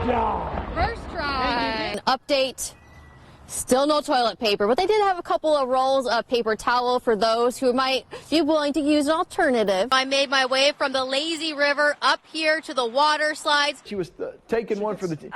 job. First try. An update. Still no toilet paper, but they did have a couple of rolls of paper towel for those who might be willing to use an alternative. I made my way from the lazy river up here to the water slides. She was taking one for the team.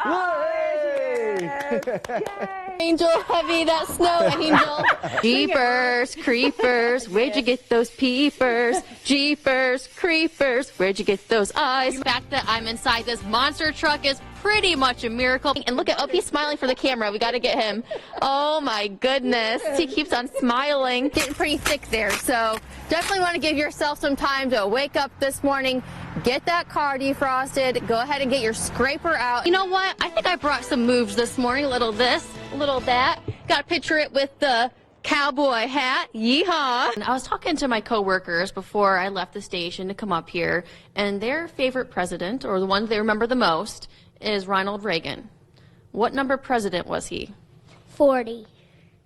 Angel heavy, that snow angel. Jeepers, creepers, where'd you get those peepers? Jeepers, creepers, where'd you get those eyes? The fact that I'm inside this monster truck is pretty much a miracle. And look at, oh, he's smiling for the camera. We got to get him. Oh my goodness. He keeps on smiling. Getting pretty thick there. So definitely want to give yourself some time to wake up this morning, get that car defrosted, go ahead and get your scraper out. You know what? I think I brought some moves this morning. A little this, a little that. Got to picture it with the cowboy hat. Yeehaw. And I was talking to my coworkers before I left the station to come up here, and their favorite president, or the one they remember the most, is Ronald Reagan. What number president was he? 40.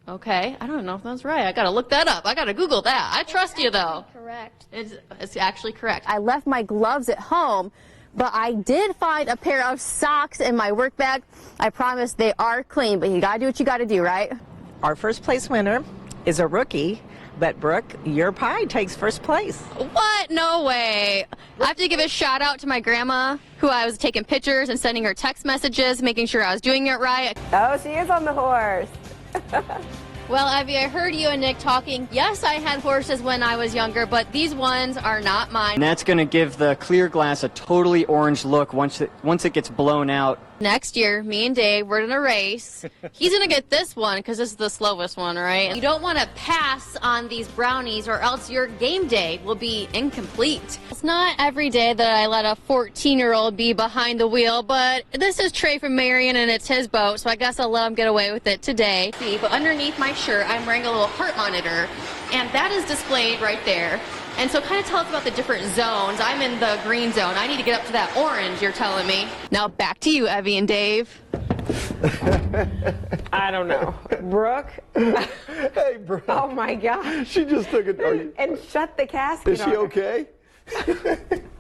Okay, I don't know if that's right. I gotta look that up. I gotta Google that. I trust you though. Correct. It's actually correct. I left my gloves at home, but I did find a pair of socks in my work bag. I promise they are clean, but you gotta do what you gotta do, right? Our first place winner is a rookie, but Brooke, your pie takes first place. What? No way. I have to give a shout out to my grandma, who I was taking pictures and sending her text messages, making sure I was doing it right. Oh, she is on the horse. Well, Evie, I heard you and Nick talking. Yes, I had horses when I was younger, but these ones are not mine. And that's going to give the clear glass a totally orange look once it gets blown out. Next year, me and Dave, we're going to race. He's going to get this one because this is the slowest one, right? You don't want to pass on these brownies or else your game day will be incomplete. It's not every day that I let a 14-year-old be behind the wheel, but this is Trey from Marion and it's his boat, so I guess I'll let him get away with it today. See, but underneath my shirt, I'm wearing a little heart monitor, and that is displayed right there. And so kind of tell us about the different zones. I'm in the green zone. I need to get up to that orange, you're telling me. Now back to you, Evie and Dave. I don't know. Brooke? Hey, Brooke. Oh, my gosh. She just took it. And shut the casket Is she okay?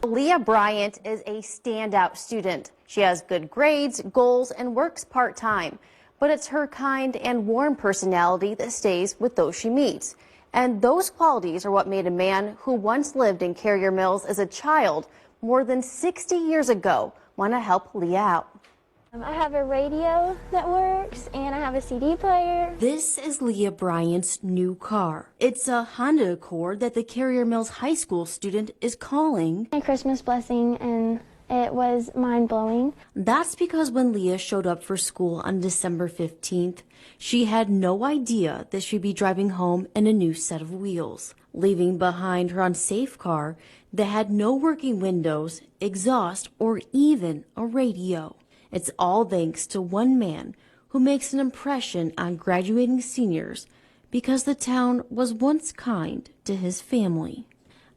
Leah Bryant is a standout student. She has good grades, goals, and works part-time. But it's her kind and warm personality that stays with those she meets. And those qualities are what made a man who once lived in Carrier Mills as a child more than 60 years ago want to help Leah out. I have a radio that works, and I have a CD player. This is Leah Bryant's new car. It's a Honda Accord that the Carrier Mills High School student is calling My Christmas blessing, and it was mind-blowing. That's because when Leah showed up for school on December 15th, she had no idea that she'd be driving home in a new set of wheels, leaving behind her unsafe car that had no working windows, exhaust, or even a radio. It's all thanks to one man who makes an impression on graduating seniors because the town was once kind to his family.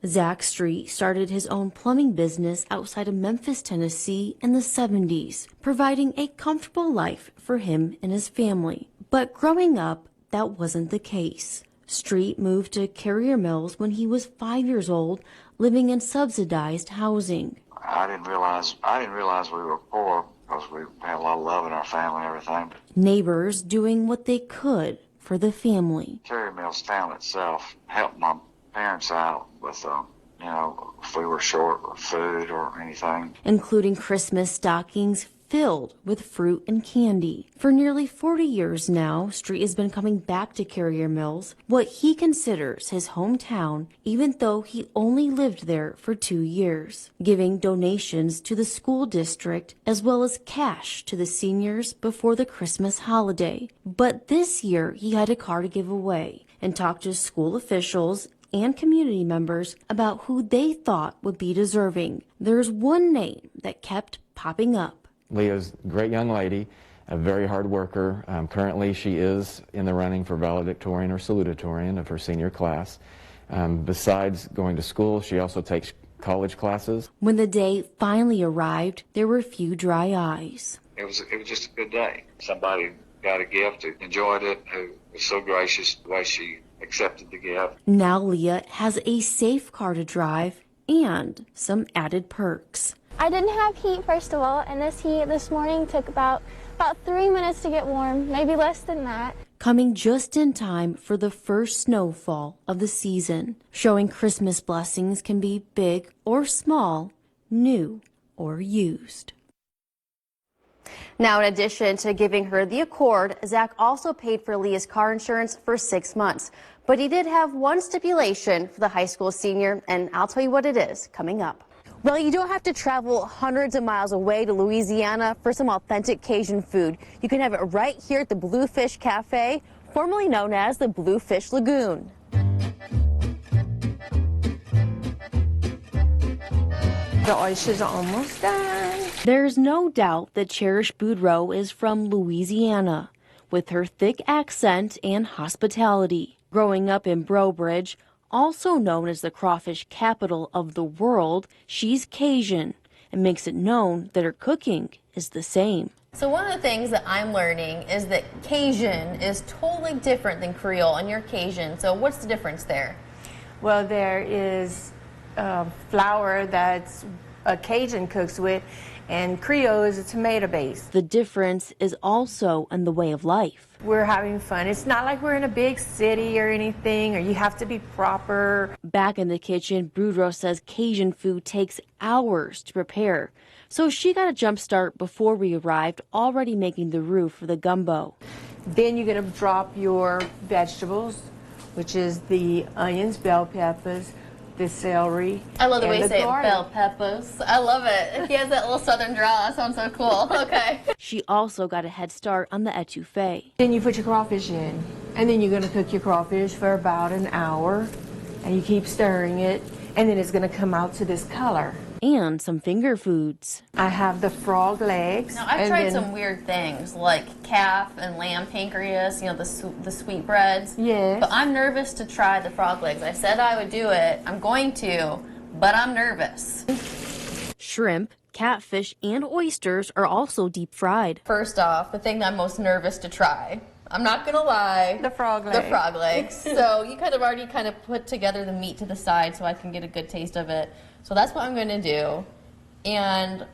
Zach Street started his own plumbing business outside of Memphis, Tennessee in the 70s, providing a comfortable life for him and his family. But growing up, that wasn't the case. Street moved to Carrier Mills when he was 5 years old, living in subsidized housing. I didn't realize we were poor because we had a lot of love in our family and everything. Neighbors doing what they could for the family. Carrier Mills town itself helped my parents out with, if we were short of food or anything. Including Christmas stockings filled with fruit and candy. For nearly 40 years now, Street has been coming back to Carrier Mills, what he considers his hometown, even though he only lived there for 2 years, giving donations to the school district as well as cash to the seniors before the Christmas holiday. But this year, he had a car to give away and talked to school officials and community members about who they thought would be deserving. There's one name that kept popping up. Leah's a great young lady, a very hard worker. Currently, she is in the running for valedictorian or salutatorian of her senior class. Besides going to school, she also takes college classes. When the day finally arrived, there were few dry eyes. It was just a good day. Somebody got a gift, who enjoyed it, who was so gracious the way she accepted the gift. Now Leah has a safe car to drive and some added perks. I didn't have heat, first of all, and this heat this morning took about 3 minutes to get warm, maybe less than that. Coming just in time for the first snowfall of the season, showing Christmas blessings can be big or small, new or used. Now, in addition to giving her the Accord, Zach also paid for Leah's car insurance for 6 months. But he did have one stipulation for the high school senior, and I'll tell you what it is coming up. Well, you don't have to travel hundreds of miles away to Louisiana for some authentic Cajun food. You can have it right here at the Bluefish Cafe, formerly known as the Bluefish Lagoon. The oysters are almost done. There's no doubt that Cherish Boudreaux is from Louisiana, with her thick accent and hospitality. Growing up in Brobridge, also known as the crawfish capital of the world, she's Cajun and makes it known that her cooking is the same. So one of the things that I'm learning is that Cajun is totally different than Creole, and you're Cajun. So what's the difference there? Well, there is flour that's a Cajun cooks with, and Creole is a tomato base. The difference is also in the way of life. We're having fun. It's not like we're in a big city or anything, or you have to be proper. Back in the kitchen, Boudreaux says Cajun food takes hours to prepare. So she got a jump start before we arrived, already making the roux for the gumbo. Then you're going to drop your vegetables, which is the onions, bell peppers, the celery. I love the way you say garlic. it, bell peppers. I love it. He has that little southern drawl. That sounds so cool. Okay. She also got a head start on the etouffee. Then you put your crawfish in, and then you're going to cook your crawfish for about an hour, and you keep stirring it, and then it's going to come out to this color. And some finger foods. I have the frog legs. Now, I've tried some weird things like calf and lamb pancreas, you know, the sweet breads. Yes. But I'm nervous to try the frog legs. I said I would do it. I'm going to, but I'm nervous. Shrimp, catfish, and oysters are also deep fried. First off, the thing that I'm most nervous to try, I'm not gonna lie. The frog legs. The frog legs. So you kind of already put together the meat to the side so I can get a good taste of it. So that's what I'm gonna do. And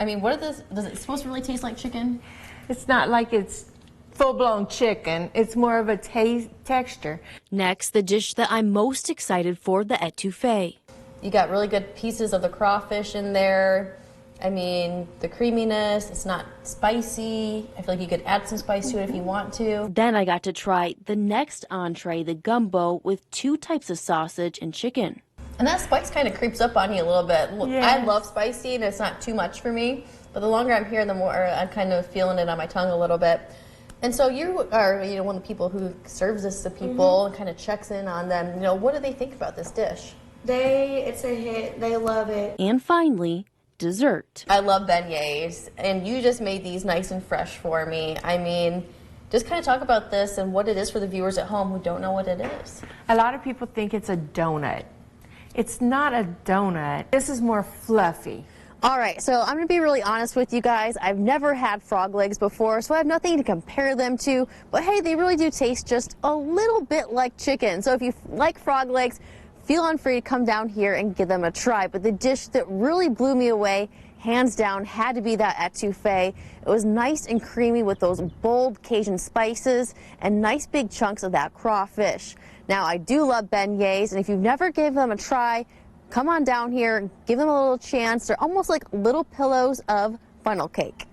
I mean, does it supposed to really taste like chicken? It's not like it's full-blown chicken. It's more of a texture. Next, the dish that I'm most excited for, the etouffee. You got really good pieces of the crawfish in there. I mean, the creaminess, it's not spicy. I feel like you could add some spice to it if you want to. Then I got to try the next entree, the gumbo, with 2 types of sausage and chicken. And that spice kind of creeps up on you a little bit. Yes. I love spicy, and it's not too much for me. But the longer I'm here, the more I'm kind of feeling it on my tongue a little bit. And so you are, one of the people who serves this to people and kind of checks in on them. What do they think about this dish? It's a hit. They love it. And finally, dessert. I love beignets, and you just made these nice and fresh for me. I mean, just kind of talk about this and what it is for the viewers at home who don't know what it is. A lot of people think it's a donut. It's not a donut. This is more fluffy. All right, so I'm going to be really honest with you guys. I've never had frog legs before, so I have nothing to compare them to. But hey, they really do taste just a little bit like chicken. So if you like frog legs, feel free to come down here and give them a try. But the dish that really blew me away, hands down, had to be that etouffee. It was nice and creamy with those bold Cajun spices and nice big chunks of that crawfish. Now, I do love beignets, and if you've never given them a try, come on down here, give them a little chance. They're almost like little pillows of funnel cake.